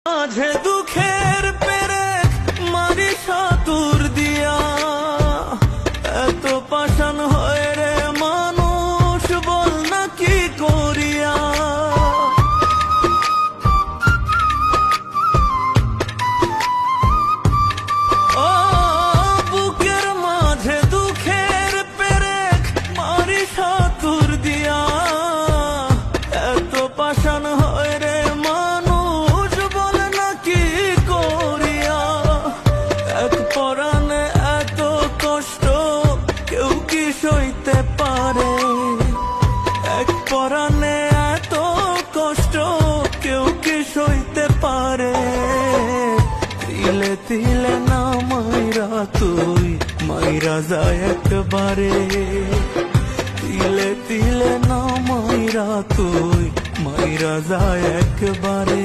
মাঝে দুঃখের পেরেক মারি সাতুর দিয়া, এত পাষাণ হয় রে মানুষ, বল না কি করিয়া। ও বুকের মাঝে দুঃখের পেরেক মারি সাতুর দিয়া, এত পাষাণ হয় রে মানুষ, বল না কি করিয়া। এক পরাণে এত কষ্ট কেউ কি সইতে পারে, এক পরাণে এত কষ্ট কেউ কি সইতে পারে। তিলে তিলে না মাইরা তুই মাইরা যায় একবারে, তিলে তিলে না মাইরা তুই মাইরা যায় একবারে।